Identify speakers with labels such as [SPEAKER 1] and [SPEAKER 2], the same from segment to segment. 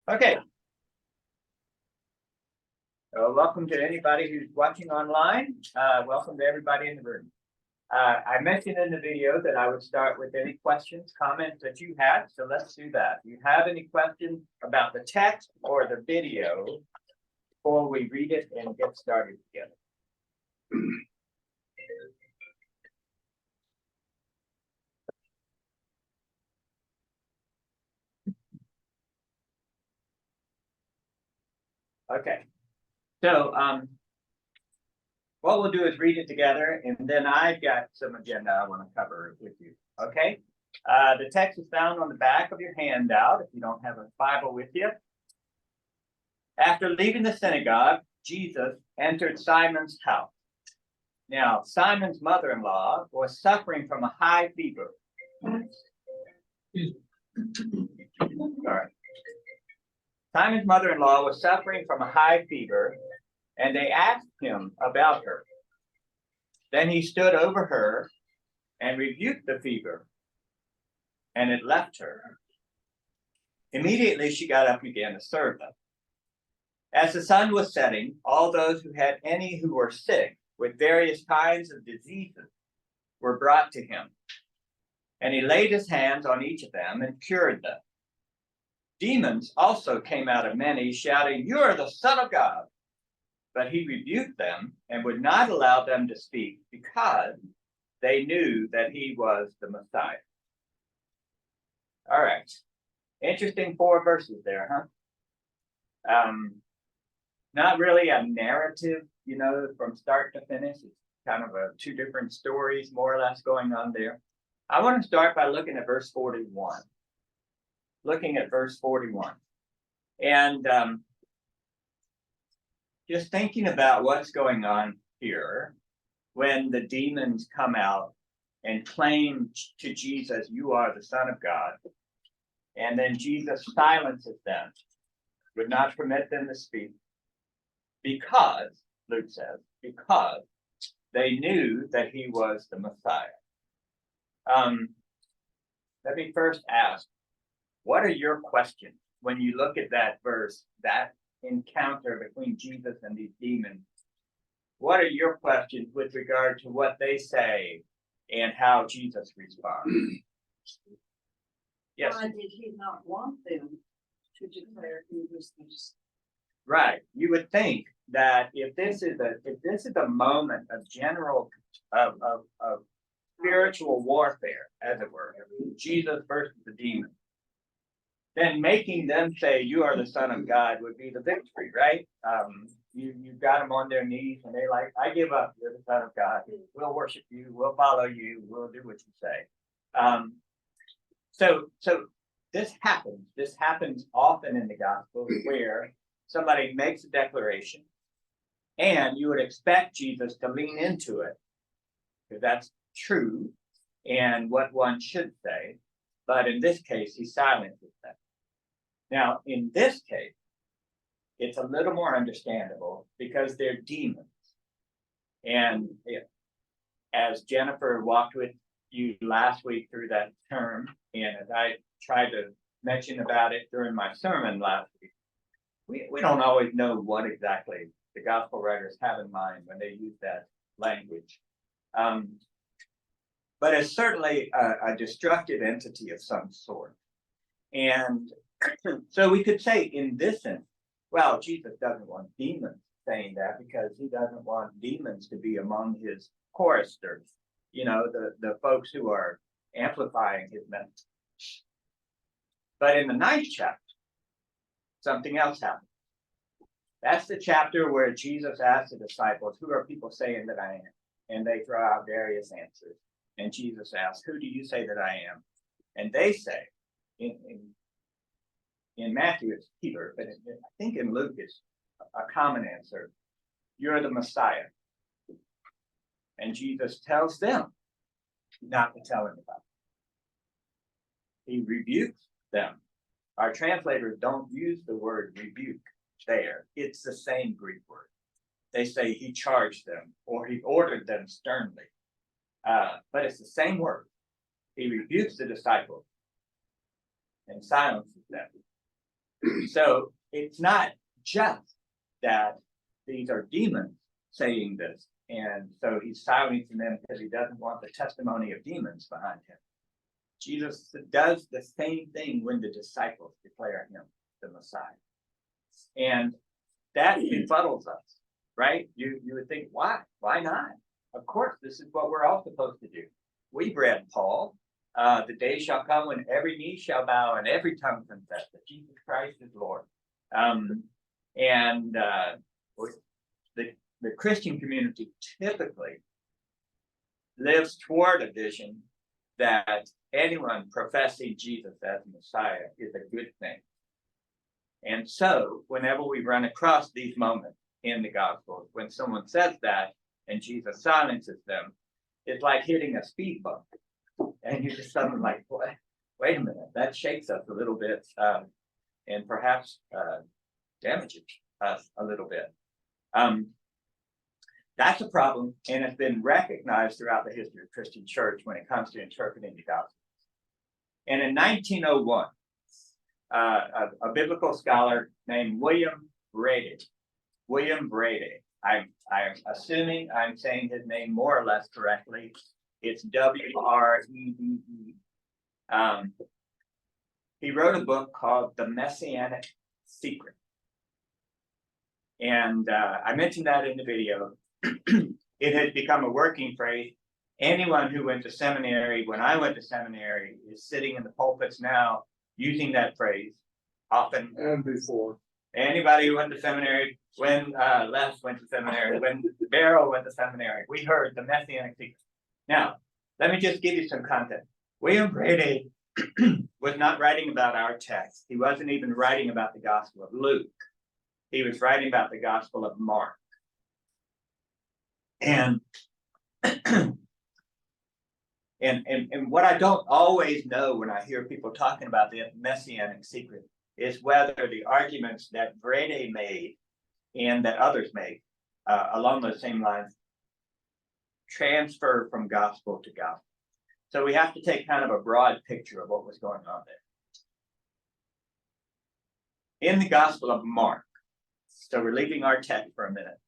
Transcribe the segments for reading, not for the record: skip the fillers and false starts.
[SPEAKER 1] Okay. Welcome to anybody who's watching online. Welcome to everybody in the room. I mentioned in the video that I would start with any questions, comments that you have. So let's do that. If you have any questions about the text or the video before we read it and get started together. Okay. So what we'll do is read it together, and then I've got some agenda I want to cover with you. Okay. The text is found on the back of your handout if you don't have a Bible with you. After leaving the synagogue, Jesus entered Simon's house. Now, Simon's mother-in-law was suffering from a high fever. Sorry. Simon's mother-in-law was suffering from a high fever, and they asked him about her. Then he stood over her and rebuked the fever, and it left her. Immediately she got up and began to serve them. As the sun was setting, all those who had any who were sick with various kinds of diseases were brought to him. And he laid his hands on each of them and cured them. Demons also came out of many, shouting, "You are the Son of God." But he rebuked them and would not allow them to speak because they knew that he was the Messiah. All right. Interesting 4 verses there, huh? Not really a narrative, from start to finish. It's kind of 2 different stories, more or less, going on there. I want to start by looking at verse 41. And just thinking about what's going on here when the demons come out and claim to Jesus, "You are the Son of God." And then Jesus silences them, would not permit them to speak. Because, Luke says, because they knew that he was the Messiah. Let me first ask, what are your questions when you look at that verse, that encounter between Jesus and these demons? What are your questions with regard to what they say and how Jesus responds? Yes.
[SPEAKER 2] Why did he not want them to declare he was the Messiah?
[SPEAKER 1] Right. You would think that if this is a moment of general of spiritual warfare, as it were, Jesus versus the demon, then making them say, "You are the Son of God," would be the victory, right? You've got them on their knees and they're like, "I give up. You're the Son of God. We'll worship you. We'll follow you. We'll do what you say." So this happens. This happens often in the Gospels where somebody makes a declaration, and you would expect Jesus to lean into it, because that's true and what one should say. But in this case, he silences them. Now, in this case, it's a little more understandable because they're demons. And as Jennifer walked with you last week through that term, and as I tried to mention about it during my sermon last week, we don't always know what exactly the gospel writers have in mind when they use that language. But it's certainly a destructive entity of some sort. And so we could say in this sense, well, Jesus doesn't want demons saying that because he doesn't want demons to be among his choristers, the folks who are amplifying his message. But in the 9th chapter, something else happens. That's the chapter where Jesus asked the disciples, "Who are people saying that I am?" And they throw out various answers. And Jesus asks, "Who do you say that I am?" And they say, in Matthew it's Peter, but I think in Luke it's a common answer, "You're the Messiah." And Jesus tells them not to tell anybody. He rebukes them. Our translators don't use the word rebuke there. It's the same Greek word. They say he charged them or he ordered them sternly. But it's the same word. He rebukes the disciples and silences them. So it's not just that these are demons saying this, and so he's silencing them because he doesn't want the testimony of demons behind him. Jesus does the same thing when the disciples declare him the Messiah. And that befuddles us, right? You would think, why? Why not? Of course, this is what we're all supposed to do. We've read Paul. The day shall come when every knee shall bow and every tongue confess that Jesus Christ is Lord. The Christian community typically lives toward a vision that anyone professing Jesus as Messiah is a good thing. And so whenever we run across these moments in the Gospels, when someone says that and Jesus silences them, it's like hitting a speed bump. And you're just suddenly like, wait a minute, that shakes us a little bit and perhaps damages us a little bit. That's a problem, and it's been recognized throughout the history of Christian church when it comes to interpreting the Gospels. And in 1901, a biblical scholar named William Brady, I'm assuming I'm saying his name more or less correctly. It's Wrede. He wrote a book called The Messianic Secret. And I mentioned that in the video. It has become a working phrase. Anyone who went to seminary, when I went to seminary, is sitting in the pulpits now using that phrase often.
[SPEAKER 3] And before.
[SPEAKER 1] Anybody who went to seminary, when Les went to seminary, when Barrow went to seminary, we heard the Messianic Secret. Now, let me just give you some context. William Brady was not writing about our text. He wasn't even writing about the Gospel of Luke. He was writing about the Gospel of Mark. And what I don't always know when I hear people talking about the Messianic Secret is whether the arguments that Brady made and that others made along those same lines transfer from gospel to gospel. So we have to take kind of a broad picture of what was going on there. In the Gospel of Mark, so we're leaving our text for a minute.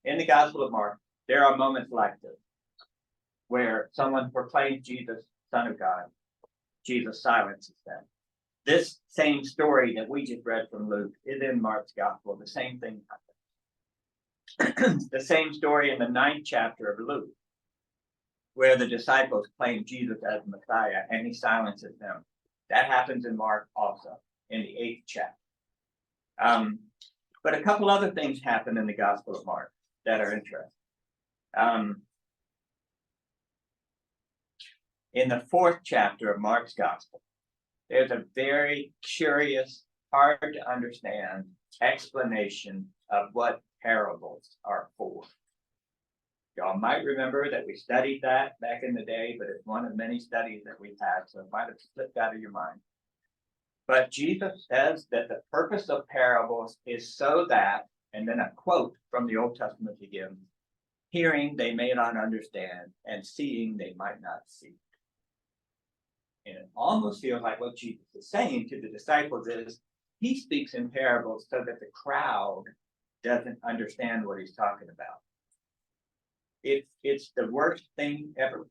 [SPEAKER 1] In the Gospel of Mark, there are moments like this, where someone proclaims Jesus, Son of God. Jesus silences them. This same story that we just read from Luke is in Mark's Gospel. The same thing happens. The same story in the 9th chapter of Luke, where the disciples claim Jesus as Messiah and he silences them. That happens in Mark also, in the 8th chapter. But a couple other things happen in the Gospel of Mark that are interesting. In the 4th chapter of Mark's Gospel, there's a very curious, hard to understand explanation of what parables are for. Y'all might remember that we studied that back in the day, but it's one of many studies that we've had, so it might have slipped out of your mind. But Jesus says that the purpose of parables is so that, and then a quote from the Old Testament again, hearing they may not understand, and seeing they might not see. And it almost feels like what Jesus is saying to the disciples is, he speaks in parables so that the crowd doesn't understand what he's talking about. It's the worst thing ever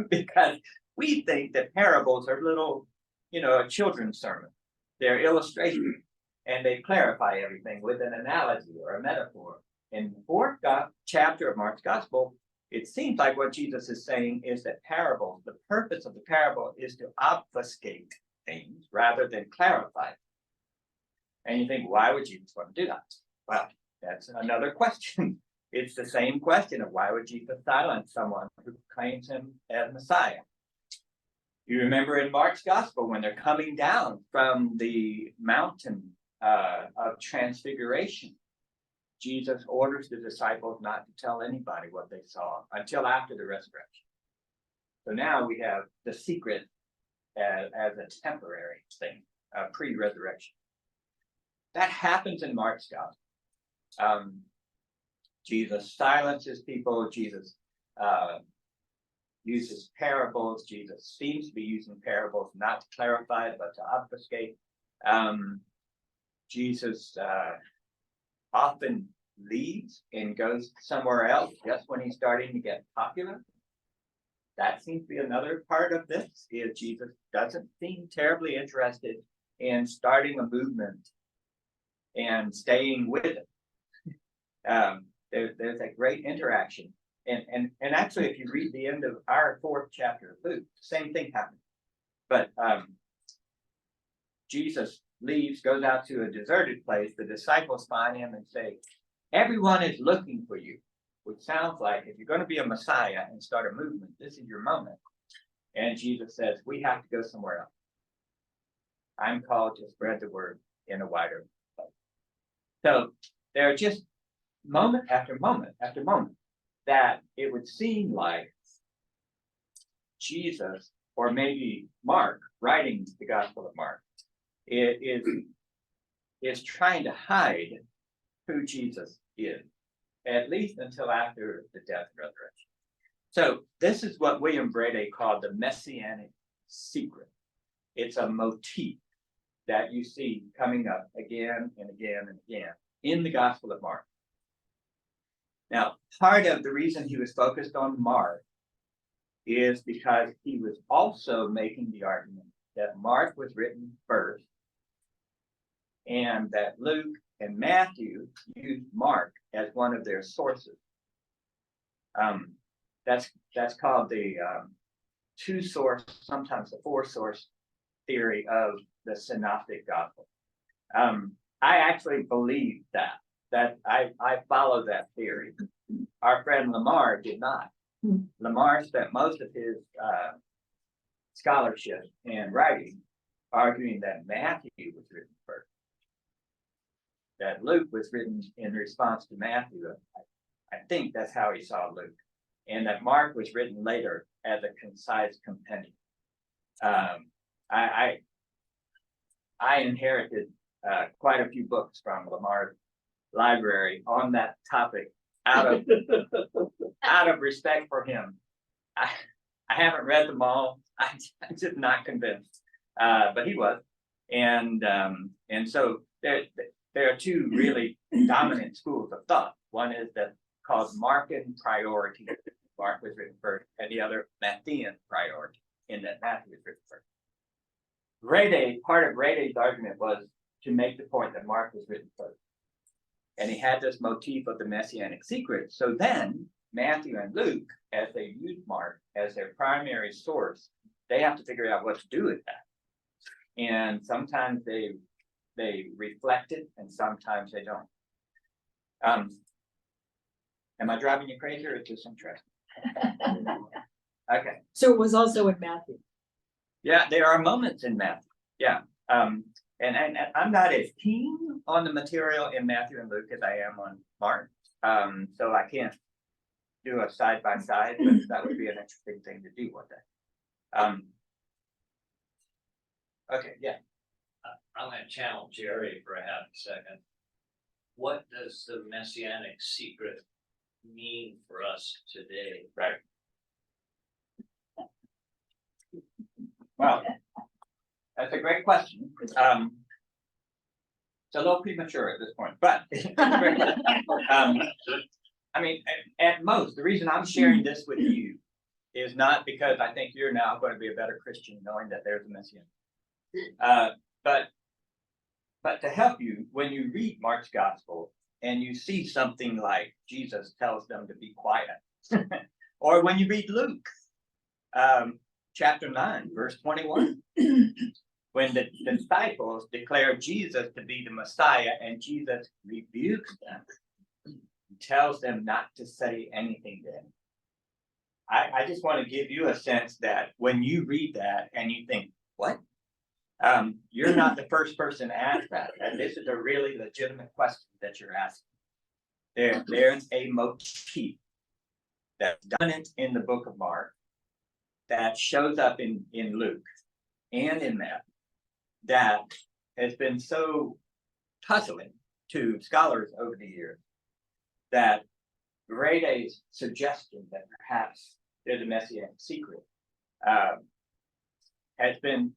[SPEAKER 1] because we think that parables are little, a children's sermon. They're illustrations and they clarify everything with an analogy or a metaphor. In the 4th chapter of Mark's Gospel, it seems like what Jesus is saying is that parables, the purpose of the parable is to obfuscate things rather than clarify. And you think, why would Jesus want to do that? Well, that's another question. It's the same question of why would Jesus silence someone who claims him as Messiah? You remember in Mark's Gospel when they're coming down from the mountain of transfiguration, Jesus orders the disciples not to tell anybody what they saw until after the resurrection. So now we have the secret as a temporary thing, pre-resurrection. That happens in Mark's Gospel. Jesus silences people. Jesus uses parables. Jesus seems to be using parables not to clarify, but to obfuscate. Jesus often leaves and goes somewhere else just when he's starting to get popular. That seems to be another part of this, is Jesus doesn't seem terribly interested in starting a movement and staying with it. There's a great interaction. And actually, if you read the end of our 4th chapter of Luke, same thing happens. But Jesus leaves, goes out to a deserted place. The disciples find him and say, everyone is looking for you, which sounds like if you're going to be a Messiah and start a movement, this is your moment. And Jesus says, we have to go somewhere else. I'm called to spread the word in a wider place. So there are just moment after moment after moment that it would seem like Jesus, or maybe Mark, writing the Gospel of Mark, is trying to hide who Jesus is, at least until after the death and resurrection. So this is what William Brady called the messianic secret. It's a motif that you see coming up again and again and again in the Gospel of Mark. Now, part of the reason he was focused on Mark is because he was also making the argument that Mark was written first and that Luke and Matthew used Mark as one of their sources. That's called the 2-source, sometimes the 4-source theory of the synoptic gospel. I actually believe that I follow that theory. Our friend Lamar did not. Lamar spent most of his scholarship and writing arguing that Matthew was written first, that Luke was written in response to Matthew. I think that's how he saw Luke, and that Mark was written later as a concise compendium. I inherited quite a few books from Lamar's library on that topic out of respect for him. I haven't read them all. I'm just not convinced, but he was, and so there are 2 really dominant schools of thought. One is that called Markan priority. Mark was written first, and the other Matthean priority, in that Matthew was written first. Part of Brady's argument was to make the point that Mark was written first. And he had this motif of the messianic secret. So then Matthew and Luke, as they use Mark as their primary source, they have to figure out what to do with that. And sometimes they reflect it, and sometimes they don't. Am I driving you crazy, or is this interesting? Okay.
[SPEAKER 3] So it was also in Matthew.
[SPEAKER 1] Yeah, there are moments in Matthew. Yeah. And I'm not as keen on the material in Matthew and Luke as I am on Mark. So I can't do a side by side, but that would be an interesting thing to do one day. Okay, yeah.
[SPEAKER 4] I'm going to channel Jerry for a half a second. What does the messianic secret mean for us today?
[SPEAKER 1] Right. Well, that's a great question. It's a little premature at this point, but I mean, at most, the reason I'm sharing this with you is not because I think you're now going to be a better Christian knowing that there's a Messiah. But to help you, when you read Mark's gospel and you see something like Jesus tells them to be quiet, or when you read Luke, chapter 9, verse 21, when the disciples declare Jesus to be the Messiah and Jesus rebukes them, he tells them not to say anything to him. I just want to give you a sense that when you read that and you think, what? You're not the first person to ask that. And this is a really legitimate question that you're asking. There's a motif that's dominant in the book of Mark that shows up in Luke and in Matthew that has been so puzzling to scholars over the years that Brady's suggestion that perhaps there's a messianic secret has been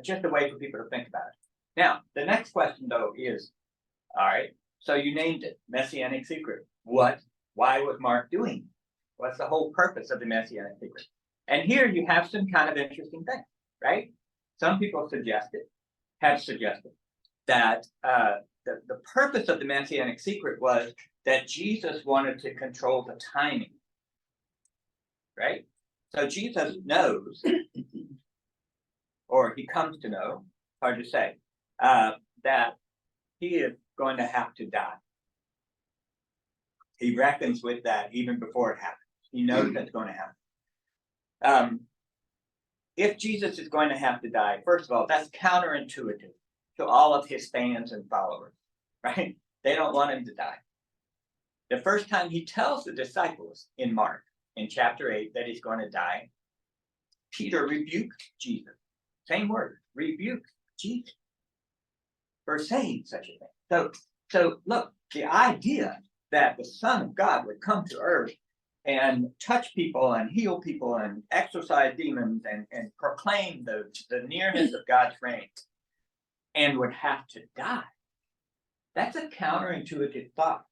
[SPEAKER 1] just a way for people to think about it. Now, the next question, though, is All right, so you named it, Messianic Secret. Why was Mark doing it? What's the whole purpose of the Messianic Secret? And here you have some kind of interesting things, right? Some people have suggested that the purpose of the Messianic Secret was that Jesus wanted to control the timing, right? So Jesus knows, or he comes to know, hard to say, that he is going to have to die. He reckons with that even before it happens. He knows that's going to happen. If Jesus is going to have to die, first of all, that's counterintuitive to all of his fans and followers, right? They don't want him to die. The first time he tells the disciples in Mark, in chapter 8, that he's going to die, Peter rebuked Jesus. Same word, rebuked Jesus for saying such a thing. So look, the idea that the Son of God would come to earth and touch people and heal people and exorcise demons and proclaim the nearness of God's reign and would have to die. That's a counterintuitive thought.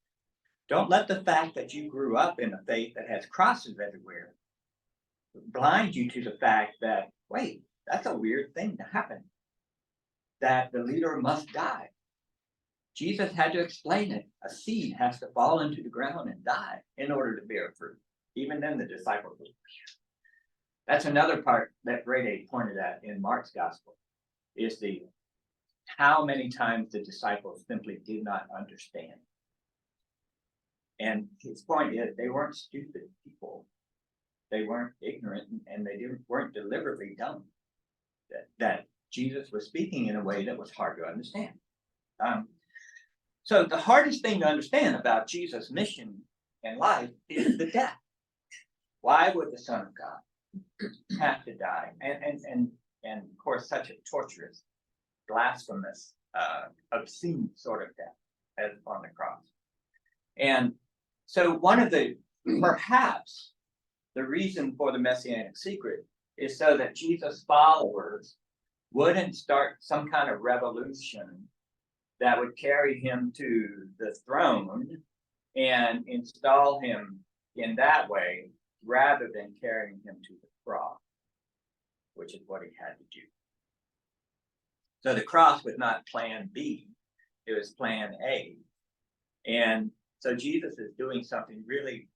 [SPEAKER 1] Don't let the fact that you grew up in a faith that has crosses everywhere blind you to the fact that, wait, that's a weird thing to happen, that the leader must die. Jesus had to explain it. A seed has to fall into the ground and die in order to bear fruit. Even then, the disciples were. That's another part that Brady pointed at in Mark's gospel, is the how many times the disciples simply did not understand. And his point is, they weren't stupid people. They weren't ignorant, and they weren't deliberately dumb. That Jesus was speaking in a way that was hard to understand. So the hardest thing to understand about Jesus' mission and life is the death. Why would the Son of God have to die? And of course, such a torturous, blasphemous, obscene sort of death as on the cross. And so one of the, perhaps the reason for the Messianic Secret is so that Jesus' followers wouldn't start some kind of revolution that would carry him to the throne and install him in that way, rather than carrying him to the cross, which is what he had to do. So the cross was not plan B, it was plan A. And so Jesus is doing something really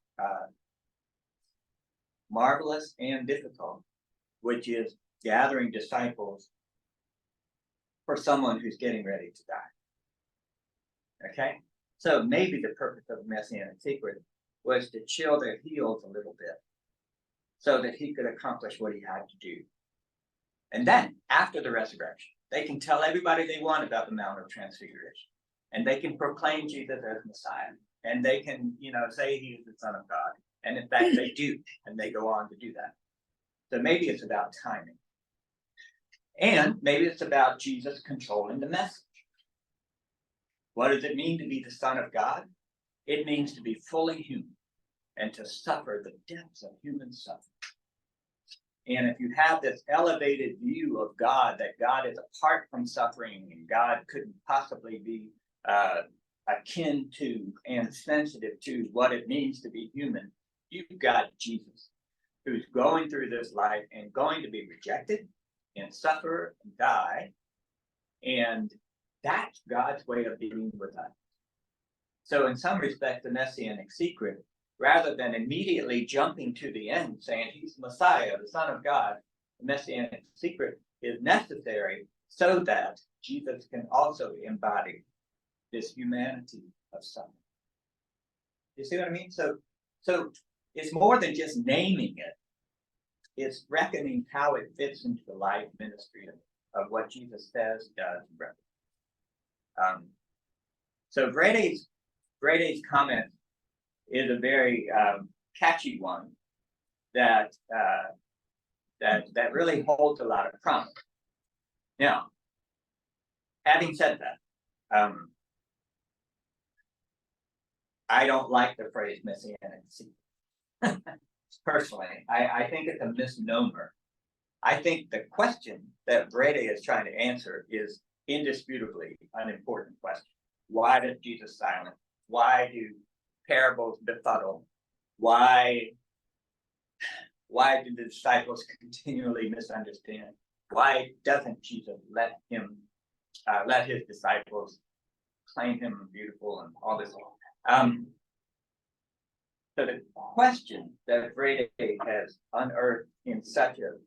[SPEAKER 1] marvelous and difficult, which is gathering disciples for someone who's getting ready to die. Okay? So maybe the purpose of the Messianic Secret was to chill their heels a little bit so that he could accomplish what he had to do. And then, after the resurrection, they can tell everybody they want about the Mount of Transfiguration. And they can proclaim Jesus as Messiah. And they can, say he is the Son of God. And in fact, they do. And they go on to do that. So maybe it's about timing. And maybe it's about Jesus controlling the message. What does it mean to be the Son of God? It means to be fully human and to suffer the depths of human suffering. And if you have this elevated view of God, that God is apart from suffering and God couldn't possibly be akin to and sensitive to what it means to be human, you've got Jesus, who's going through this life and going to be rejected and suffer and die. And that's God's way of dealing with us. So in some respects, the Messianic Secret, rather than immediately jumping to the end saying he's the Messiah, the Son of God, the Messianic Secret is necessary so that Jesus can also embody this humanity of suffering. You see what I mean? So it's more than just naming it. It's reckoning how it fits into the life ministry of what Jesus says, does, and reckons. So Brady's comment is a very catchy one that really holds a lot of promise. Now, having said that, I don't like the phrase Messianic Secret. Personally, I think it's a misnomer. I think the question that Brady is trying to answer is indisputably an important question. Why does Jesus silence? Why do parables befuddle? Why do the disciples continually misunderstand? Why doesn't Jesus let his disciples claim him beautiful and all this? So the question that Brady has unearthed in such a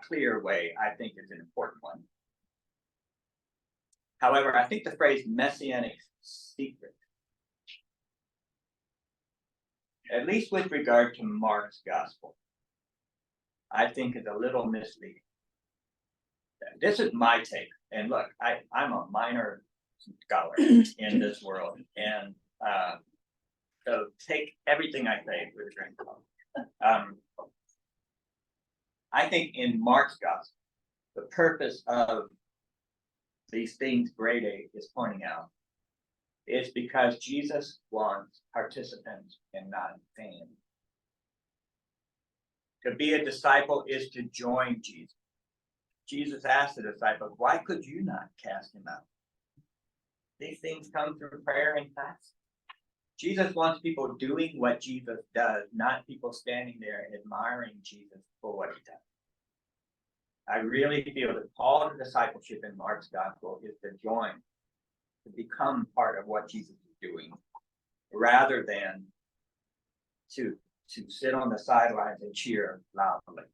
[SPEAKER 1] clear way, I think, is an important one. However, I think the phrase messianic secret, at least with regard to Mark's gospel, I think is a little misleading. This is my take. And look, I'm a minor scholar in this world. And so take everything I say with a grain of salt. I think in Mark's gospel, the purpose of these things Brady is pointing out is because Jesus wants participants and not fans. To be a disciple is to join Jesus. Jesus asked the disciples, why could you not cast him out? These things come through prayer and fasting. Jesus wants people doing what Jesus does, not people standing there admiring Jesus for what he does. I really feel that all the discipleship in Mark's gospel is to join, to become part of what Jesus is doing, rather than to sit on the sidelines and cheer loudly.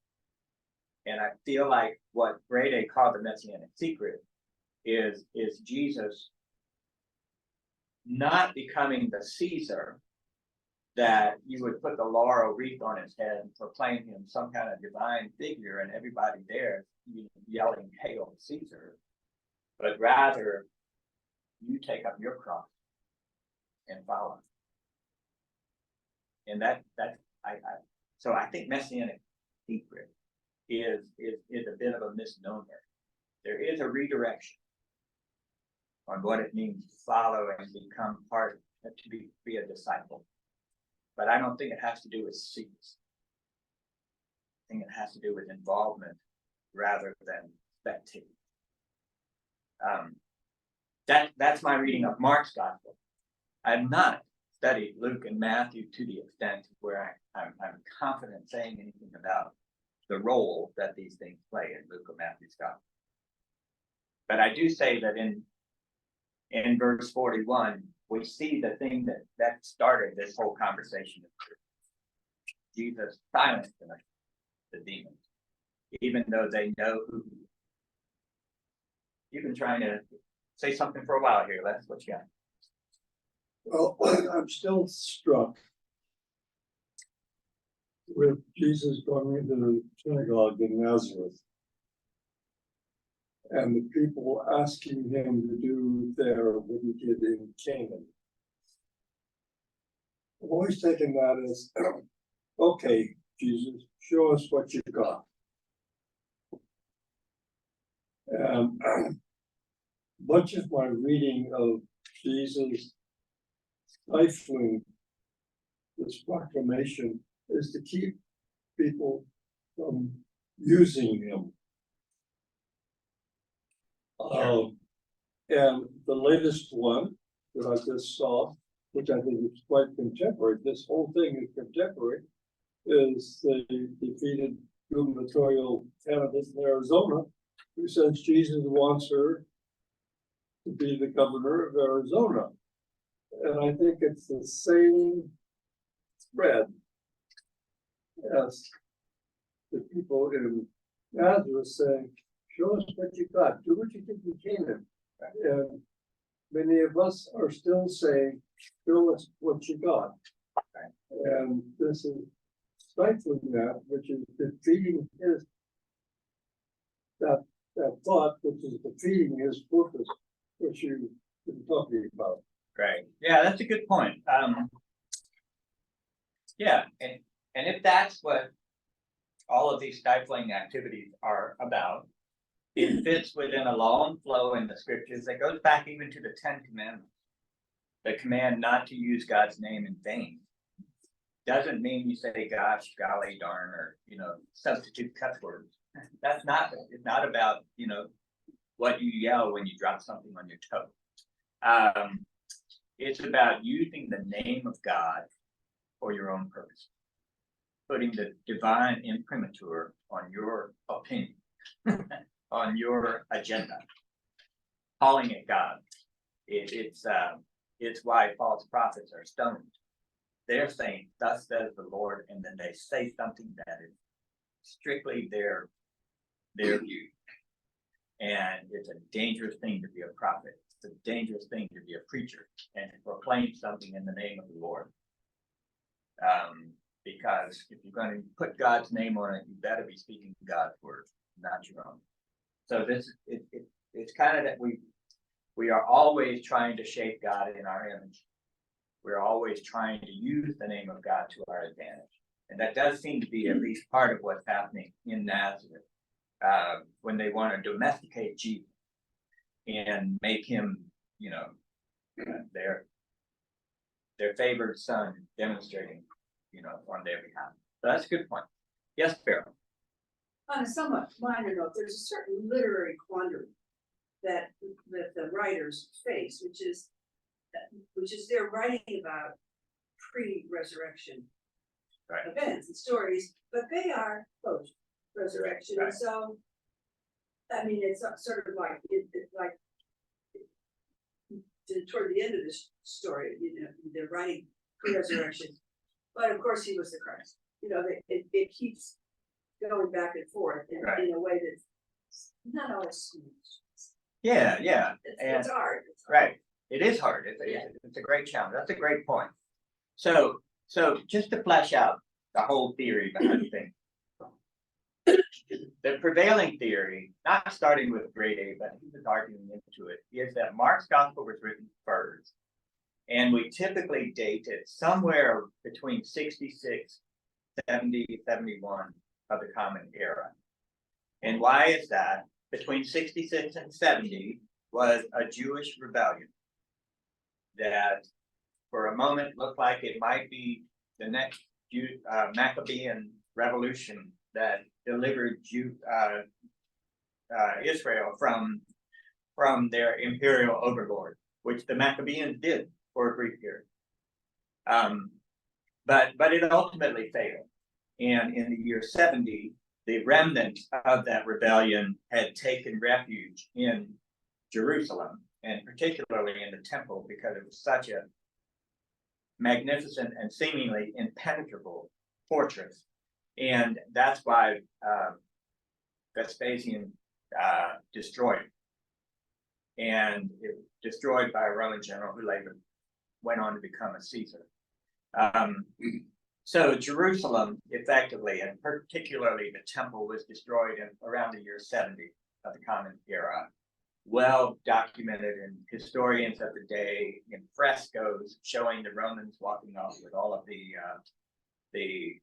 [SPEAKER 1] And I feel like what Brady called the messianic secret is Jesus not becoming the Caesar that you would put the laurel wreath on his head and proclaim him some kind of divine figure and everybody there yelling, "Hail Caesar," but rather you take up your cross and follow. And so I think messianic secret is a bit of a misnomer. There is a redirection on what it means to follow and become part, to be a disciple. But I don't think it has to do with seats. I think it has to do with involvement rather than spectating. That's my reading of Mark's gospel. I've not studied Luke and Matthew to the extent where I'm confident saying anything about the role that these things play in Luke or Matthew's gospel. But I do say that in verse 41, we see the thing that started this whole conversation. Jesus silenced the demons, even though they know who he is. You've been trying to say something for a while here. That's what you got.
[SPEAKER 3] Well, I'm still struck with Jesus going into the synagogue in Nazareth and the people asking him to do there what he did in Canaan. I've always taken that as, okay, Jesus, show us what you got. And much of my reading of Jesus stifling this proclamation is to keep people from using him. And the latest one that I just saw, which I think is quite contemporary, this whole thing is contemporary, is the defeated gubernatorial candidate in Arizona who says Jesus wants her to be the governor of Arizona. And I think it's the same thread as the people in Nazareth saying, show us what you got, do what you did in Canaan. And many of us are still saying, show us what you got. And this is stifling that, which is defeating that thought, which is defeating his purpose, which you've been talking about.
[SPEAKER 1] Right. Yeah, that's a good point. Yeah, and if that's what all of these stifling activities are about, it fits within a long flow in the scriptures that goes back even to the 10 Commandments. The command not to use God's name in vain doesn't mean you say gosh, golly, darn, or substitute cuss words. It's not about what you yell when you drop something on your toe. It's about using the name of God for your own purpose. Putting the divine imprimatur on your opinion, on your agenda. Calling it God. It's why false prophets are stoned. They're saying, thus says the Lord, and then they say something that is strictly their view. And it's a dangerous thing to be a prophet. It's a dangerous thing to be a preacher and to proclaim something in the name of the Lord. Because if you're going to put God's name on it, you better be speaking God's word, not your own. So it's kind of that we are always trying to shape God in our image. We're always trying to use the name of God to our advantage. And that does seem to be at least part of what's happening in Nazareth. When they want to domesticate Jesus and make him, their favored son, demonstrating, on their behalf. So that's a good point. Yes, Farrell.
[SPEAKER 2] On a somewhat minor note, there's a certain literary quandary that the writers face, which is they're writing about pre-resurrection events and stories, but they are post-resurrection.
[SPEAKER 1] Right.
[SPEAKER 2] And so, I mean, it's sort of like toward the end of this story, they're writing pre-resurrection, but of course he was the Christ. It keeps going back and forth in a way that's not always smooth.
[SPEAKER 1] Yeah.
[SPEAKER 2] It's hard.
[SPEAKER 1] Right. It is hard. It's a great challenge. That's a great point. So just to flesh out the whole theory behind things. The prevailing theory, not starting with grade A, but he was arguing into it, is that Mark's gospel was written first. And we typically date it somewhere between 66, 70, 71 of the Common Era. And why is that? Between 66 and 70 was a Jewish rebellion that for a moment looked like it might be the next Maccabean revolution that delivered Israel from their imperial overlord, which the Maccabeans did for a brief period. But it ultimately failed. And in the year 70, the remnant of that rebellion had taken refuge in Jerusalem, and particularly in the temple, because it was such a magnificent and seemingly impenetrable fortress. And that's why Vespasian destroyed it. And it was destroyed by a Roman general who later went on to become a Caesar. So Jerusalem, effectively, and particularly the temple, was destroyed in around the year 70 of the Common Era. Well documented in historians of the day, in frescoes showing the Romans walking off with all of the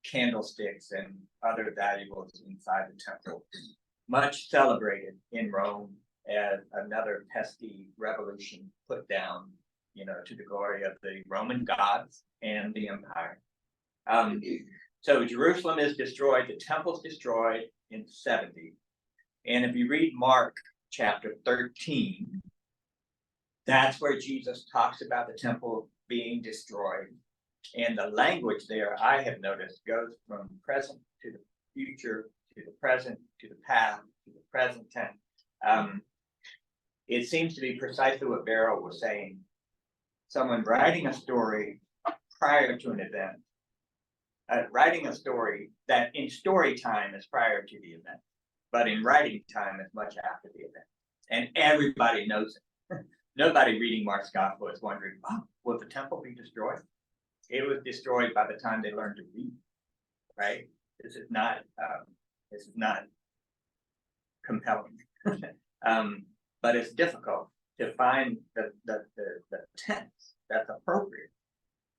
[SPEAKER 1] candlesticks and other valuables inside the temple. Much celebrated in Rome as another pesky revolution put down, to the glory of the Roman gods and the empire. So Jerusalem is destroyed, the temple's destroyed in 70. And if you read Mark chapter 13, that's where Jesus talks about the temple being destroyed. And the language there, I have noticed, goes from present to the future, to the present, to the past, to the present tense. It seems to be precisely what Beryl was saying. Someone writing a story prior to an event, writing a story that in story time is prior to the event, but in writing time is much after the event. And everybody knows it. Nobody reading Mark's gospel is wondering, will the temple be destroyed? It was destroyed by the time they learned to read, right? This is not compelling. But it's difficult to find the tense that's appropriate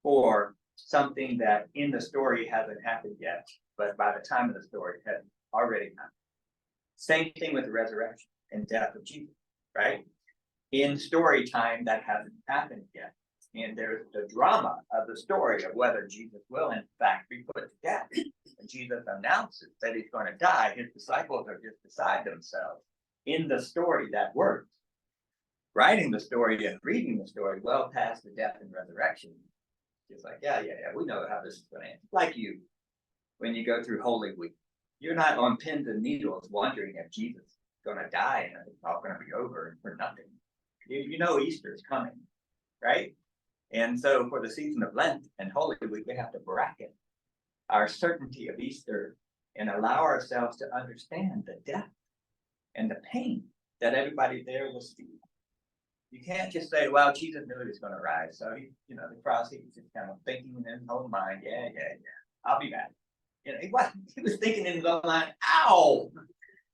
[SPEAKER 1] for something that in the story hasn't happened yet, but by the time of the story had already happened. Same thing with the resurrection and death of Jesus, right? In story time, that hasn't happened yet. And there's the drama of the story of whether Jesus will in fact be put to death. And Jesus announces that he's going to die. His disciples are just beside themselves. In the story, that works. writing the story and reading the story well past the death and resurrection. It's like, yeah, we know how this is going to end. Like you, when you go through Holy Week, you're not on pins and needles wondering if Jesus is going to die and it's all going to be over for nothing. You know Easter is coming, right? And so for the season of Lent and Holy Week, we have to bracket our certainty of Easter and allow ourselves to understand the death and the pain that everybody there will see. You can't just say, well, Jesus knew he was going to rise. So, the cross, he was just kind of thinking in his own mind, yeah, I'll be back. He was thinking in his own mind, ow,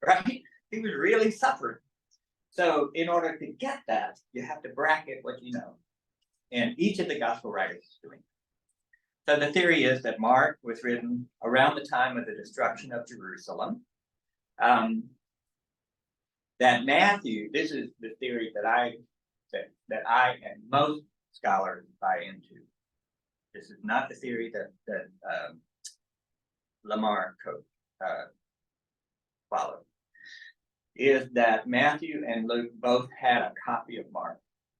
[SPEAKER 1] right? He was really suffering. So in order to get that, you have to bracket what you know. And each of the gospel writers is doing it. So the theory is that Mark was written around the time of the destruction of Jerusalem. That Matthew, this is the theory that I and most scholars buy into. This is not the theory that Lamar followed. Is that Matthew and Luke both had a copy of Mark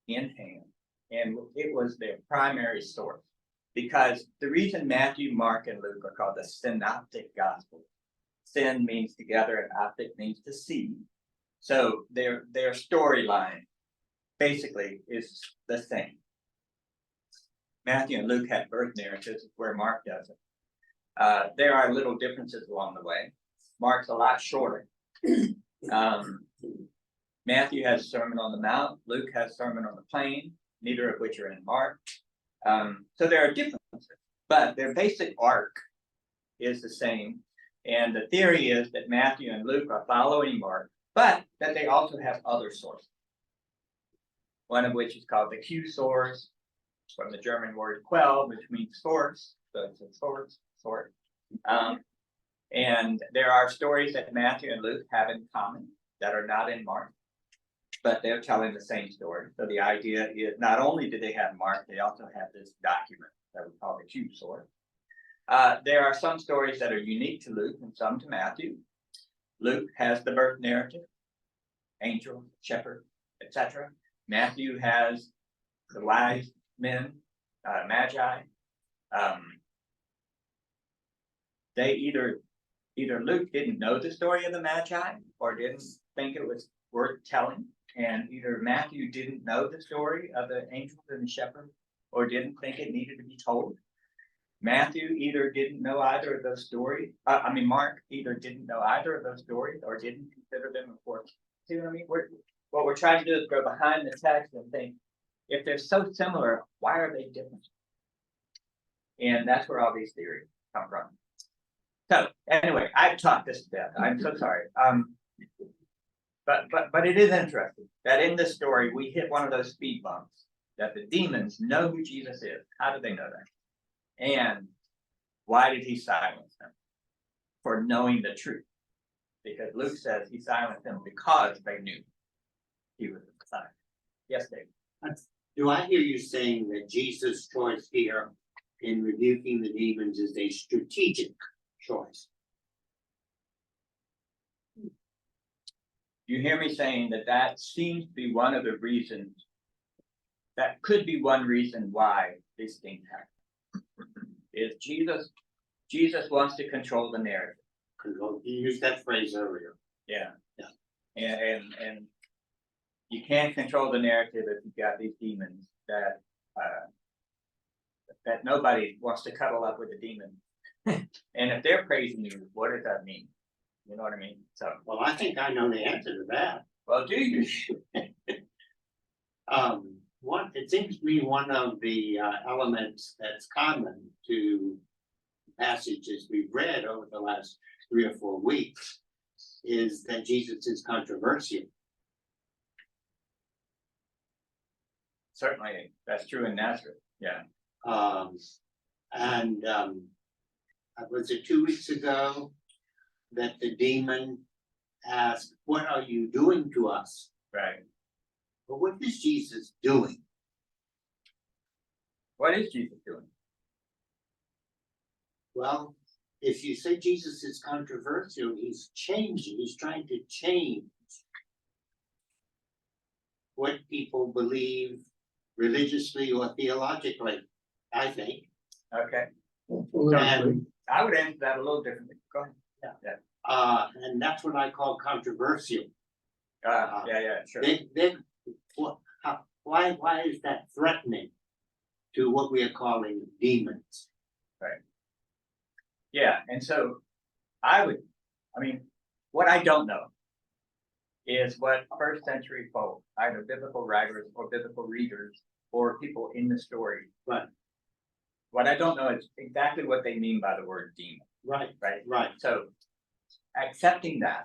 [SPEAKER 1] in hand, and it was their primary source. Because the reason Matthew, Mark, and Luke are called the synoptic gospels, syn means together and optic means to see. So their storyline basically is the same. Matthew and Luke had birth narratives where Mark doesn't. There are little differences along the way. Mark's a lot shorter. Matthew has a Sermon on the Mount. Luke has a Sermon on the Plain, neither of which are in Mark. So there are differences, but their basic arc is the same. And the theory is that Matthew and Luke are following Mark, but that they also have other sources. One of which is called the Q source, from the German word Quell, which means source. So it's a sort. And there are stories that Matthew and Luke have in common that are not in Mark, but they're telling the same story. So the idea is not only do they have Mark, they also have this document that we call the Q source. There are some stories that are unique to Luke and some to Matthew. Luke has the birth narrative, angel, shepherd, etc. Matthew has the wise men, magi. They either Luke didn't know the story of the magi or didn't think it was worth telling, and either Matthew didn't know the story of the angels and the shepherd or didn't think it needed to be told. Matthew either didn't know either of those stories. Mark either didn't know either of those stories or didn't consider them important. See what I mean? What we're trying to do is go behind the text and think, if they're so similar, why are they different? And that's where all these theories come from. So anyway, I've taught this to death. I'm so sorry. But it is interesting that in this story we hit one of those speed bumps that the demons know who Jesus is. How do they know that? And why did he silence them? For knowing the truth. Because Luke says he silenced them because they knew he was the Messiah. Yes, Dave.
[SPEAKER 5] Do I hear you saying that Jesus' choice here in rebuking the demons is a strategic choice?
[SPEAKER 1] You hear me saying that seems to be one of the reasons, that could be one reason why this thing happened. Is Jesus wants to control the narrative.
[SPEAKER 5] You used that phrase earlier.
[SPEAKER 1] Yeah.
[SPEAKER 5] Yeah.
[SPEAKER 1] And you can't control the narrative if you've got these demons that nobody wants to cuddle up with a demon. And if they're praising you, what does that mean? You know what I mean? So,
[SPEAKER 5] Well, I think I know the answer to that.
[SPEAKER 1] well, do you?
[SPEAKER 5] It seems to me one of the elements that's common to passages we've read over the last 3 or 4 weeks is that Jesus is controversial.
[SPEAKER 1] Certainly, that's true in Nazareth. Yeah.
[SPEAKER 5] Was it 2 weeks ago that the demon asked, "What are you doing to us?"
[SPEAKER 1] Right.
[SPEAKER 5] But what is Jesus doing?
[SPEAKER 1] What is Jesus doing?
[SPEAKER 5] Well, if you say Jesus is controversial, he's changing. He's trying to change what people believe religiously or theologically, I think.
[SPEAKER 1] Okay,
[SPEAKER 3] Politically,
[SPEAKER 1] I would answer that a little differently. Go ahead.
[SPEAKER 5] And that's what I call controversial.
[SPEAKER 1] Yeah, sure.
[SPEAKER 5] Why is that threatening to what we are calling demons?
[SPEAKER 1] Yeah, and so what I don't know is what first century folk, either biblical writers or biblical readers or people in the story.
[SPEAKER 5] Right.
[SPEAKER 1] What I don't know is exactly what they mean by the word demon,
[SPEAKER 5] Right,
[SPEAKER 1] right? So accepting that,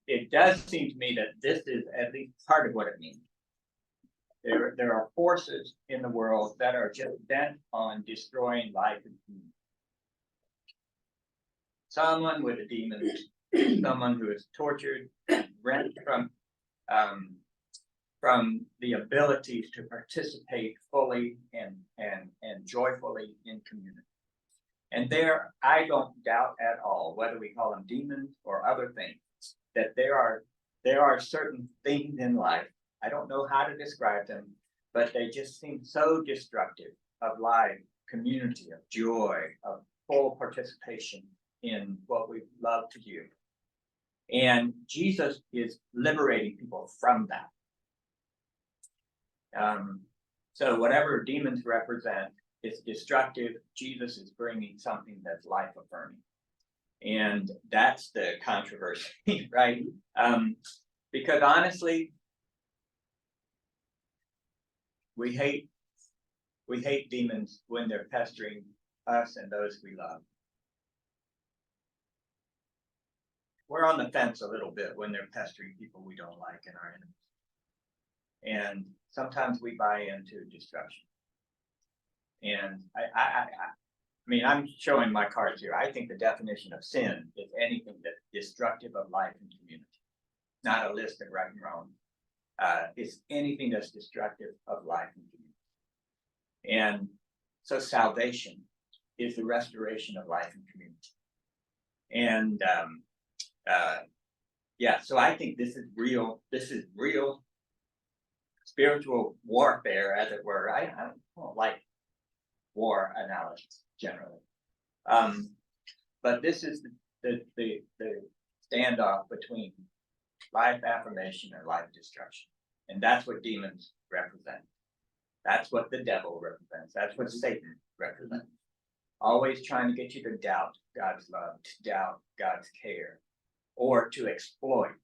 [SPEAKER 1] it does seem to me that this is at least part of what it means. There are forces in the world that are just bent on destroying life and community. Someone with a demon, someone who is tortured, rent from the ability to participate fully and joyfully in community. And there, I don't doubt at all, whether we call them demons or other things, that there are certain things in life, I don't know how to describe them, but they just seem so destructive of life, community, of joy, of full participation in what we love to do. And Jesus is liberating people from that. So whatever demons represent is destructive. Jesus is bringing something that's life affirming. And that's the controversy, right? Because honestly, we hate demons when they're pestering us and those we love. We're on the fence a little bit when they're pestering people we don't like and our enemies. And sometimes we buy into destruction. And I mean, I'm showing my cards here. I think the definition of sin is anything that's destructive of life and community. Not a list of right and wrong. It's anything that's destructive of life and community. And so salvation is the restoration of life and community. And yeah, so I think this is real spiritual warfare, as it were. I don't like war analogies generally. But this is the standoff between life affirmation and life destruction. And that's what demons represent. That's what the devil represents. That's what Satan represents. Always trying to get you to doubt God's love, to doubt God's care, or to exploit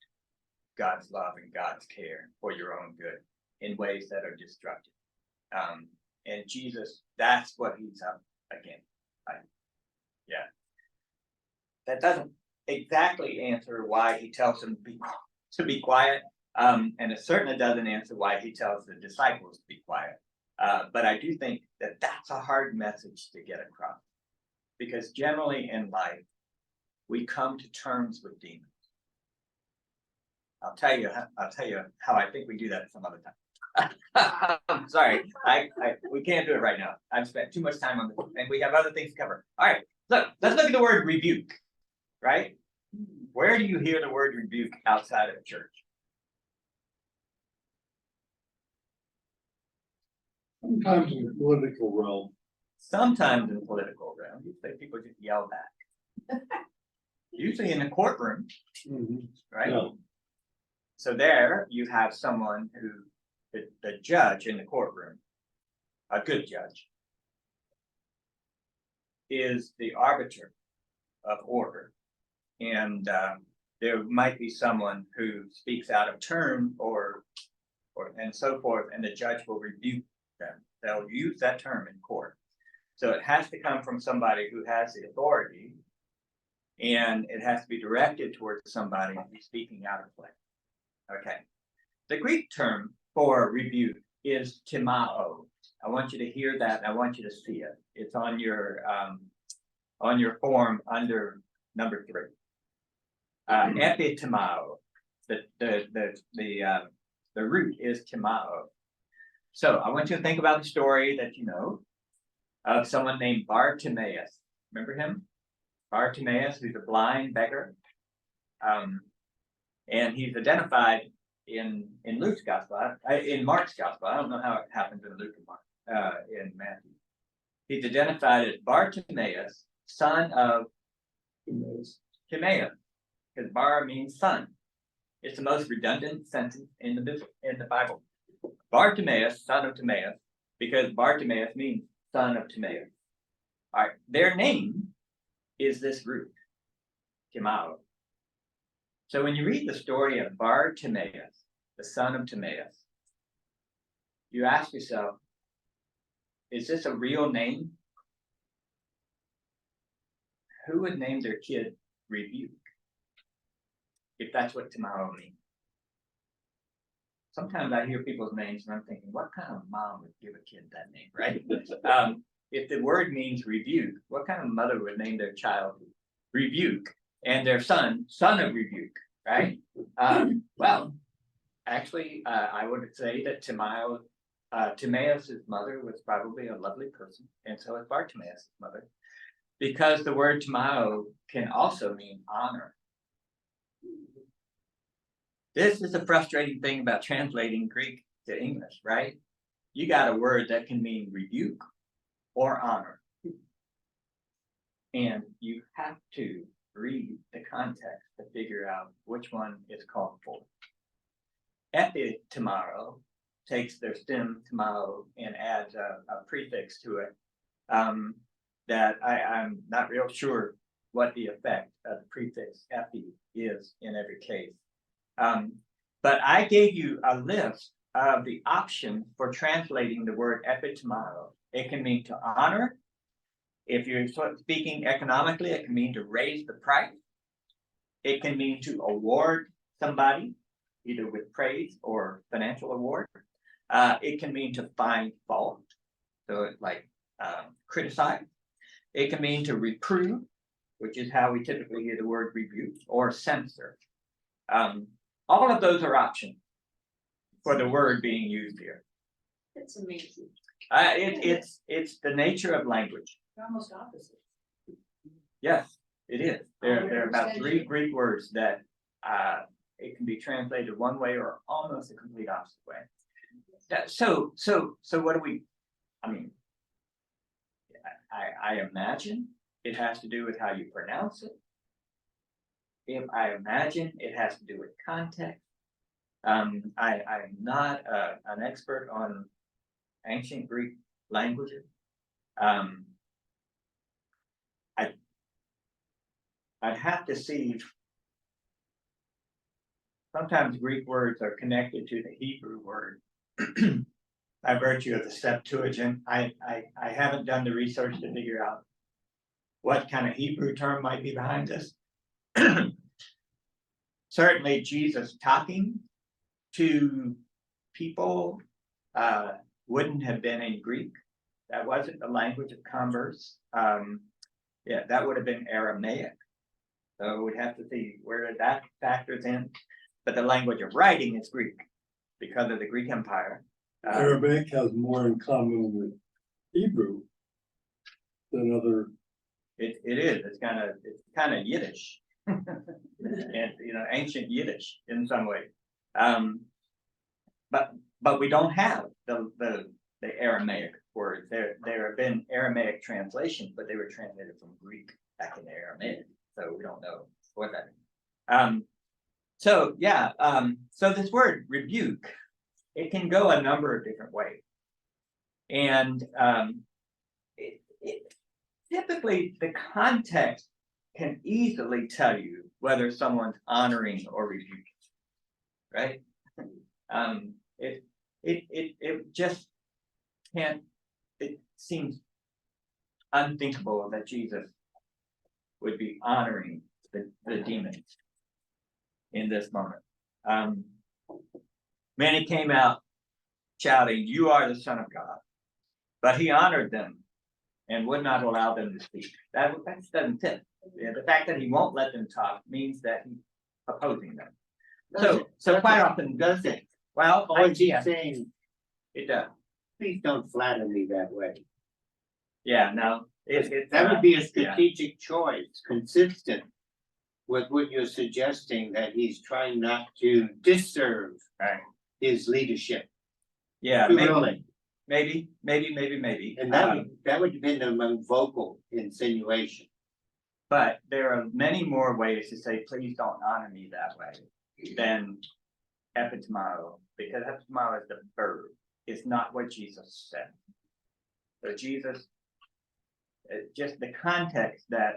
[SPEAKER 1] God's love and God's care for your own good in ways that are destructive. And Jesus, that's what he's up against. Yeah. That doesn't exactly answer why he tells them to be quiet. And it certainly doesn't answer why he tells the disciples to be quiet. But I do think that that's a hard message to get across. Because generally in life, we come to terms with demons. I'll tell you how I think we do that some other time. I'm sorry, we can't do it right now. I've spent too much time on this, and we have other things to cover. All right, so let's look at the word rebuke, right? Where do you hear the word rebuke outside of church?
[SPEAKER 3] sometimes in the political realm.
[SPEAKER 1] Sometimes in the political realm, you say people just yell back. Usually in the courtroom, right?
[SPEAKER 3] Yeah.
[SPEAKER 1] So there you have someone who, the judge in the courtroom, a good judge, is the arbiter of order. And there might be someone who speaks out of turn or and so forth, and the judge will rebuke them. They'll use that term in court. So it has to come from somebody who has the authority, and it has to be directed towards somebody who's speaking out of place. Okay. The Greek term for rebuke is timao. I want you to hear that. I want you to see it. It's on your form under number 3. Epitimao. The root is timao. So I want you to think about the story that you know of someone named Bartimaeus. Remember him? Bartimaeus, who's a blind beggar. And he's identified in Luke's gospel, in Mark's gospel. I don't know how it happens in Luke and Mark, in Matthew. He's identified as Bartimaeus, son of Timaeus, because Bar means son. It's the most redundant sentence in the Bible. Bartimaeus, son of Timaeus, because Bartimaeus means son of Timaeus. All right, their name is this root, Timao. So when you read the story of Bartimaeus, the son of Timaeus, you ask yourself, is this a real name? Who would name their kid Rebuke? If that's what Timao means. Sometimes I hear people's names and I'm thinking, what kind of mom would give a kid that name, right? If the word means rebuke, what kind of mother would name their child Rebuke and their son of Rebuke, right? Well, actually, I would say that Timaeus' mother was probably a lovely person, and so is Bartimaeus' mother, because the word Timao can also mean honor. This is the frustrating thing about translating Greek to English, right? You got a word that can mean rebuke or honor. And you have to read the context to figure out which one is called for. Epitimao takes their stem timao and adds a prefix to it that I'm not real sure what the effect of the prefix epi is in every case. But I gave you a list of the options for translating the word epitimao. It can mean to honor. If you're speaking economically, it can mean to raise the price. It can mean to award somebody, either with praise or financial award. It can mean to find fault, so it's like criticize. It can mean to reprove, which is how we typically hear the word rebuke, or censor. All of those are options for the word being used here.
[SPEAKER 2] It's amazing.
[SPEAKER 1] It's the nature of language.
[SPEAKER 2] They're almost opposite.
[SPEAKER 1] Yes, it is. There are about
[SPEAKER 2] Extension.
[SPEAKER 1] 3 Greek words that it can be translated one way or almost a complete opposite way. So what do we? I mean, I imagine it has to do with how you pronounce it. If I imagine it has to do with context. I'm not an expert on ancient Greek languages. I'd have to see. Sometimes Greek words are connected to the Hebrew word by virtue of the Septuagint. I haven't done the research to figure out what kind of Hebrew term might be behind this. Certainly, Jesus talking to people wouldn't have been in Greek. That wasn't the language of converse. Yeah, that would have been Aramaic. So we'd have to see where that factors in. But the language of writing is Greek because of the Greek Empire.
[SPEAKER 3] Arabic has more in common with Hebrew than other.
[SPEAKER 1] It is. It's kind of Yiddish, and ancient Yiddish in some way. But we don't have the Aramaic words. There have been Aramaic translations, but they were translated from Greek back in the Aramaic, so we don't know what that means. So this word rebuke, it can go a number of different ways, and typically the context can easily tell you whether someone's honoring or rebuking, right? It just can't. It seems unthinkable that Jesus would be honoring the demons in this moment. Many came out shouting, "You are the Son of God," but he honored them and would not allow them to speak. That doesn't fit. The fact that he won't let them talk means that he's opposing them. So quite often,
[SPEAKER 5] Does it?
[SPEAKER 1] well,
[SPEAKER 5] Or is he
[SPEAKER 1] yeah,
[SPEAKER 5] saying,
[SPEAKER 1] it does.
[SPEAKER 5] please don't flatter me that way?
[SPEAKER 1] Yeah, no, it's
[SPEAKER 5] That would be a strategic choice, consistent with what you're suggesting, that he's trying not to disserve
[SPEAKER 1] Right.
[SPEAKER 5] his leadership.
[SPEAKER 1] Yeah,
[SPEAKER 5] Really,
[SPEAKER 1] maybe.
[SPEAKER 5] and that would depend on vocal insinuation.
[SPEAKER 1] But there are many more ways to say, please don't honor me that way than epitomao, because epitomao is the verb. It's not what Jesus said. So Jesus, just the context that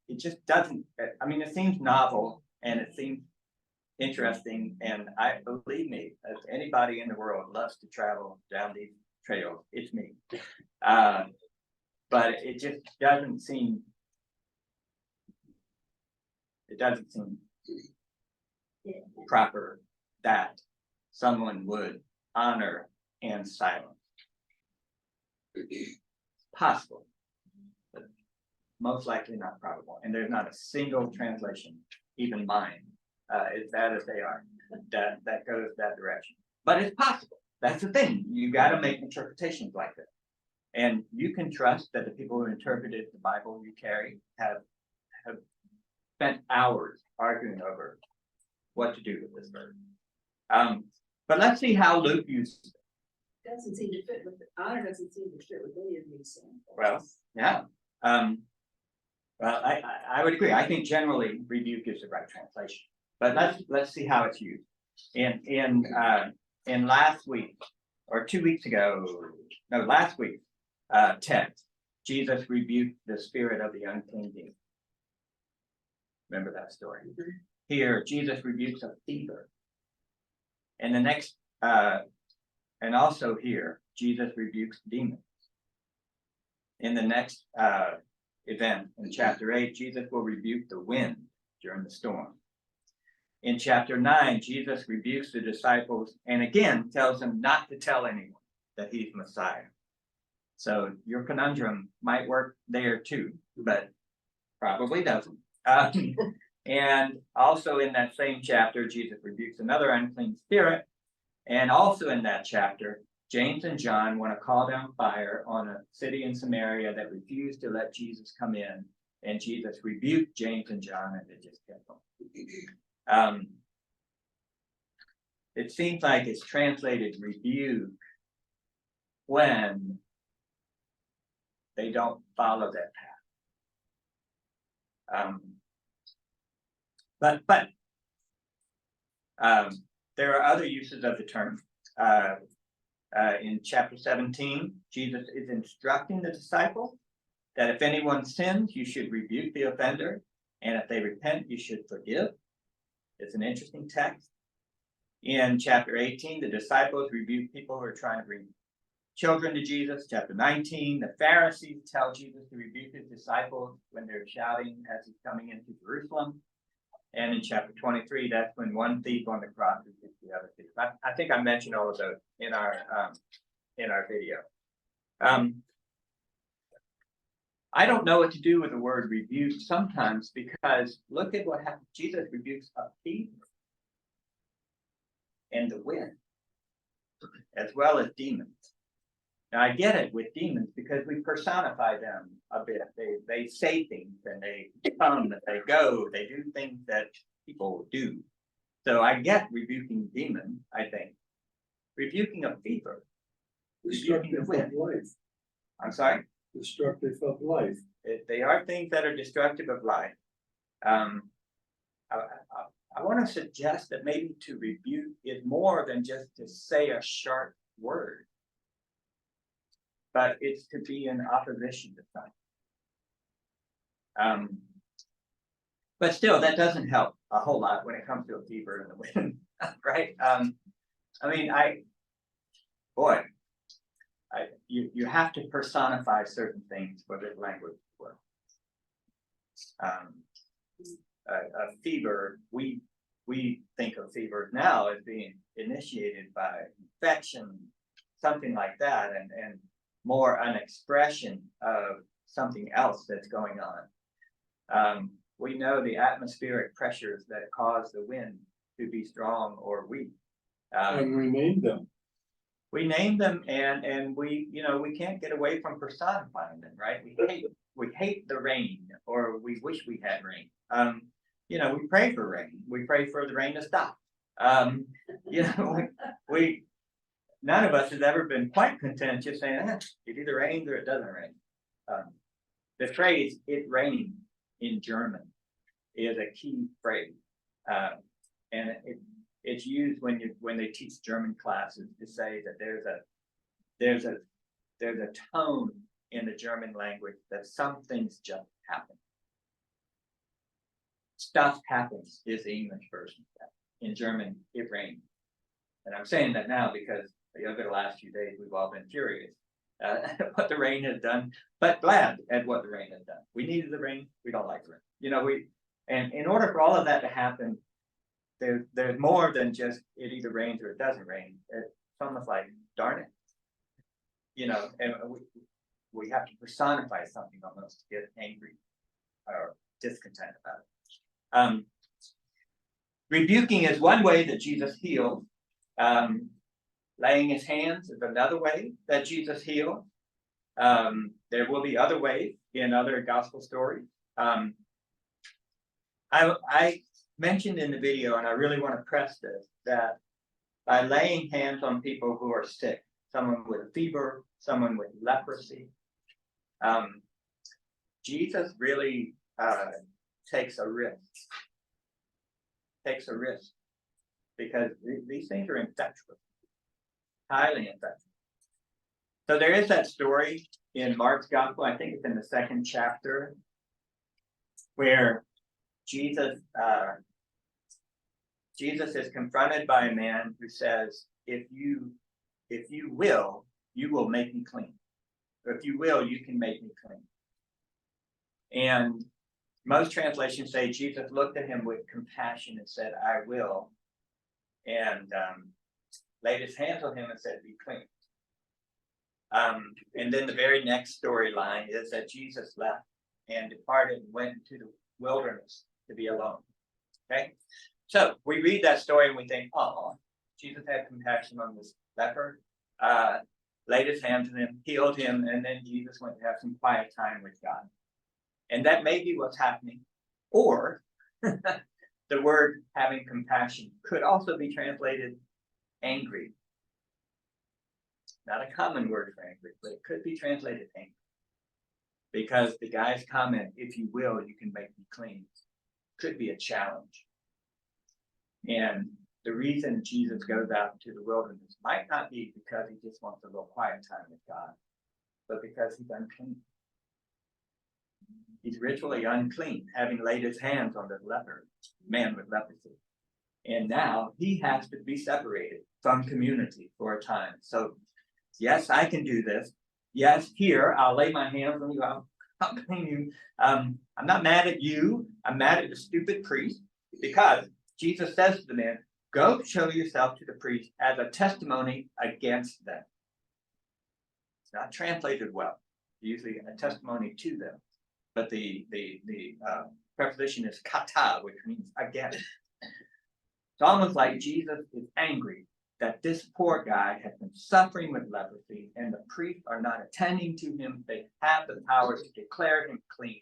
[SPEAKER 1] it just doesn't, I mean, it seems novel and it seems interesting. And I believe me, as anybody in the world loves to travel down these trails, it's me. But it just doesn't seem, proper that someone would honor and silence. Possible, but most likely not probable. And there's not a single translation, even mine, as bad as they are, that goes that direction. But it's possible. That's the thing. You got to make interpretations like that. And you can trust that the people who interpreted the Bible you carry have spent hours arguing over what to do with this verse. But let's see how Luke uses it.
[SPEAKER 2] Doesn't seem to fit with, honor doesn't seem to fit with any of these things.
[SPEAKER 1] Well, yeah. Well, I would agree. I think generally rebuke is the right translation. But let's see how it's used. In last week or 2 weeks ago, no, last week, text, Jesus rebuked the spirit of the unclean demon. Remember that story? Here, Jesus rebukes a fever. And the next, and also here, Jesus rebukes demons. In the next event, in chapter 8, Jesus will rebuke the wind during the storm. In chapter 9, Jesus rebukes the disciples and again tells them not to tell anyone that he's Messiah. So your conundrum might work there too, but probably doesn't. And also in that same chapter, Jesus rebukes another unclean spirit. And also in that chapter, James and John want to call down fire on a city in Samaria that refused to let Jesus come in. And Jesus rebuked James and John, and they just kept on. It seems like it's translated rebuke when they don't follow that path. But there are other uses of the term. In chapter 17, Jesus is instructing the disciples that if anyone sins, you should rebuke the offender, and if they repent, you should forgive. It's an interesting text. In chapter 18, the disciples rebuke people who are trying to bring children to Jesus. Chapter 19, the Pharisees tell Jesus to rebuke his disciples when they're shouting as he's coming into Jerusalem. And in chapter 23, that's when one thief on the cross rebukes the other thief. I think I mentioned all of those in our video. I don't know what to do with the word rebuke sometimes, because look at what happened. Jesus rebukes a fever and the wind, as well as demons. Now I get it with demons because we personify them a bit. They say things and they come and they go. They do things that people do. So I get rebuking demons, I think. Rebuking a fever. Rebuking the wind.
[SPEAKER 3] Life.
[SPEAKER 1] I'm sorry?
[SPEAKER 3] Destructive of life.
[SPEAKER 1] They are things that are destructive of life. I want to suggest that maybe to rebuke is more than just to say a sharp word, but it's to be in opposition to something. But still, that doesn't help a whole lot when it comes to a fever in the wind, right? You have to personify certain things for this language to work. A fever, we think of fevers now as being initiated by infection, something like that, and more an expression of something else that's going on. We know the atmospheric pressures that cause the wind to be strong or weak.
[SPEAKER 3] And we named them.
[SPEAKER 1] We name them and we, we can't get away from personifying them, right? We hate the rain, or we wish we had rain. We pray for rain. We pray for the rain to stop. We none of us has ever been quite content just saying, it either rains or it doesn't rain. The phrase "it rained" in German is a key phrase, and it's used when they teach German classes to say that there's a tone in the German language that some things just happen. Stuff happens is the English version of that. In German, it rained. And I'm saying that now because over the last few days we've all been furious at what the rain has done, but glad at what the rain has done. We needed the rain. We don't like the rain. And in order for all of that to happen, there's more than just it either rains or it doesn't rain. It's almost like, darn it. And we have to personify something almost to get angry or discontent about it. Rebuking is one way that Jesus healed. Laying his hands is another way that Jesus healed. There will be other ways in other gospel stories. I mentioned in the video, and I really want to press this, that by laying hands on people who are sick, someone with a fever, someone with leprosy, Jesus really takes a risk. Because these things are infectious, highly infectious. So there is that story in Mark's gospel, I think it's in the 2nd chapter, where Jesus is confronted by a man who says, if you will, you will make me clean. If you will, you can make me clean. And most translations say Jesus looked at him with compassion and said, I will, and laid his hands on him and said, be clean. And then the very next storyline is that Jesus left and departed and went into the wilderness to be alone. Okay, so we read that story and we think, oh, Jesus had compassion on this leper, laid his hands on him, healed him, and then Jesus went to have some quiet time with God. And that may be what's happening. Or the word having compassion could also be translated angry. Not a common word for angry, but it could be translated angry. Because the guy's comment, if you will, you can make me clean, could be a challenge. And the reason Jesus goes out into the wilderness might not be because he just wants a little quiet time with God, but because he's unclean. He's ritually unclean, having laid his hands on the man with leprosy. And now he has to be separated from community for a time. So, yes, I can do this. Yes, here, I'll lay my hands on you. I'll clean you. I'm not mad at you. I'm mad at the stupid priest, because Jesus says to the man, go show yourself to the priest as a testimony against them. It's not translated well. Usually a testimony to them. But the preposition is kata, which means against. It's almost like Jesus is angry that this poor guy has been suffering with leprosy and the priests are not attending to him. They have the power to declare him clean.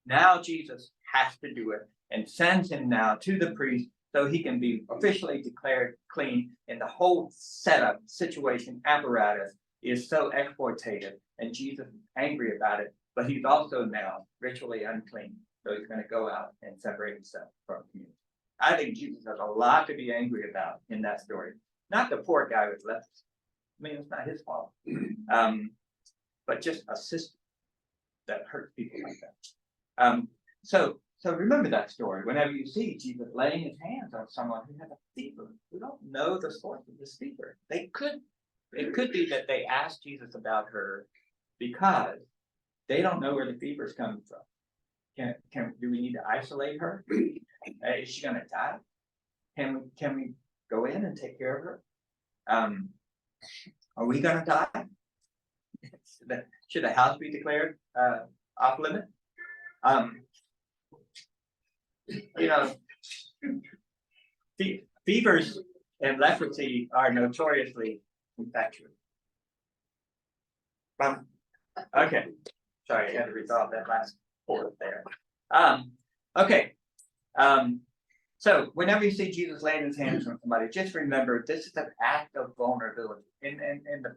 [SPEAKER 1] Now Jesus has to do it and sends him now to the priest so he can be officially declared clean. And the whole setup, situation, apparatus is so exploitative, and Jesus is angry about it, but he's also now ritually unclean. So he's going to go out and separate himself from the community. I think Jesus has a lot to be angry about in that story. Not the poor guy with leprosy. I mean, it's not his fault. But just a system that hurts people like that. So remember that story. Whenever you see Jesus laying his hands on someone who has a fever, we don't know the source of this fever. It could be that they asked Jesus about her because they don't know where the fever is coming from. Do we need to isolate her? Is she going to die? Can we go in and take care of her? Are we going to die? Should the house be declared off limit? Fevers and leprosy are notoriously infectious. Okay, sorry, I had to resolve that last fourth there. Okay. So whenever you see Jesus laying his hands on somebody, just remember this is an act of vulnerability. And the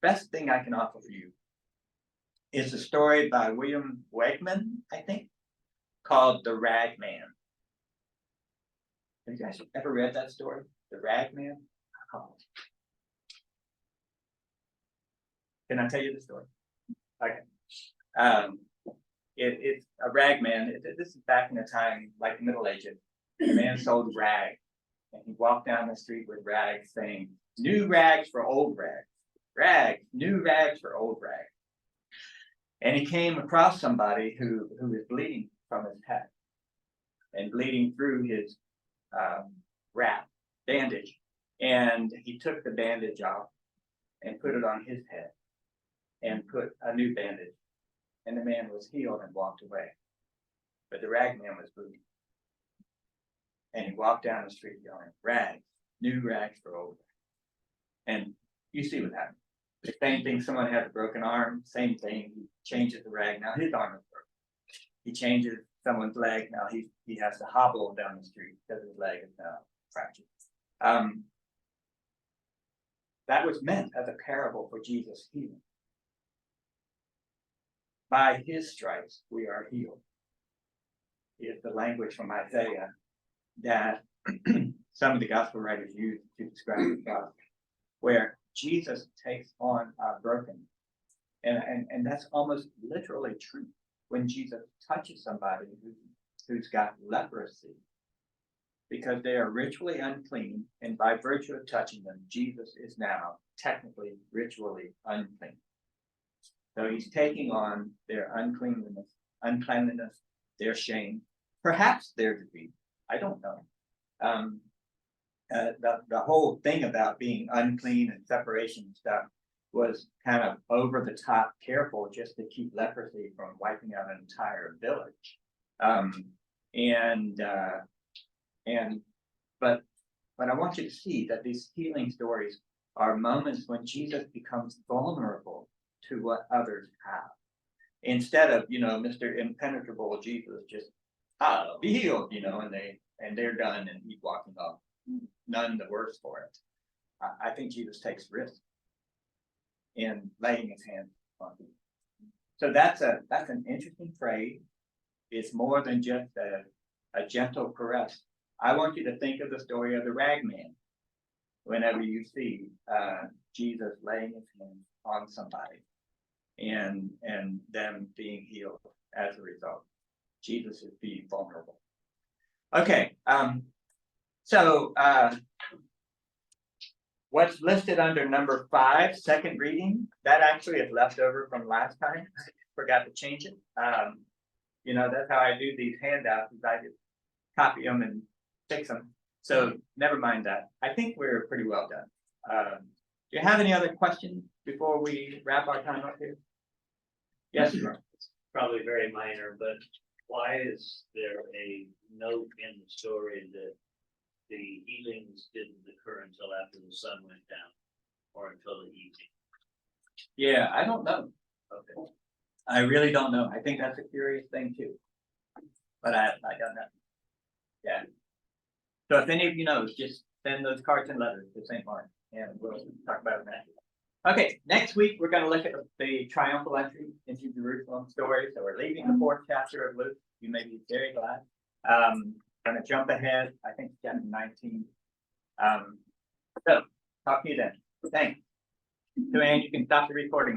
[SPEAKER 1] best thing I can offer for you is a story by William Wegman, I think, called The Rag Man. Have you guys ever read that story? The Rag Man? Oh. Can I tell you the story? Okay. It's a rag man. This is back in the time, like the Middle Ages. A man sold rags, and he walked down the street with rags, saying, "New rags for old rags, rags, new rags for old rags." And he came across somebody who was bleeding from his head and bleeding through his wrap bandage, and he took the bandage off and put it on his head and put a new bandage, and the man was healed and walked away. But the rag man was bleeding. And he walked down the street yelling, "Rags, new rags for old rags." And you see what happened. The same thing, someone had a broken arm, same thing, he changes the rag, now his arm is broken. He changes someone's leg, now he has to hobble down the street because his leg is now fractured. That was meant as a parable for Jesus' healing. By his stripes we are healed. Is the language from Isaiah that some of the gospel writers use to describe the gospel, where Jesus takes on our brokenness. And that's almost literally true. When Jesus touches somebody who's got leprosy, because they are ritually unclean, and by virtue of touching them, Jesus is now technically ritually unclean. So he's taking on their uncleanliness, their shame, perhaps their defeat. I don't know. The whole thing about being unclean and separation and stuff was kind of over the top careful just to keep leprosy from wiping out an entire village. But I want you to see that these healing stories are moments when Jesus becomes vulnerable to what others have. Instead of, Mr. Impenetrable Jesus just, be healed, and they're done and he's walking off. None the worse for it. I think Jesus takes risks in laying his hands on people. So that's an interesting phrase. It's more than just a gentle caress. I want you to think of the story of the rag man whenever you see Jesus laying his hands on somebody and them being healed as a result. Jesus is being vulnerable. Okay, so what's listed under number 5, second reading, that actually is left over from last time. I forgot to change it. That's how I do these handouts, is I just copy them and fix them. So never mind that. I think we're pretty well done. Do you have any other questions before we wrap our time up here? Yes, sir.
[SPEAKER 4] It's probably very minor, but why is there a note in the story that the healings didn't occur until after the sun went down or until the evening?
[SPEAKER 1] Yeah, I don't know.
[SPEAKER 4] Okay.
[SPEAKER 1] I really don't know. I think that's a curious thing too. But I don't know. Yeah. So if any of you knows, just send those cards and letters to St. Martin and we'll talk about it next week. Okay, next week we're going to look at the triumphal entry into Jerusalem story. So we're leaving the 4th chapter of Luke. You may be very glad. Going to jump ahead, I think chapter 19. So talk to you then. Thanks. So, Anne, you can stop the recording.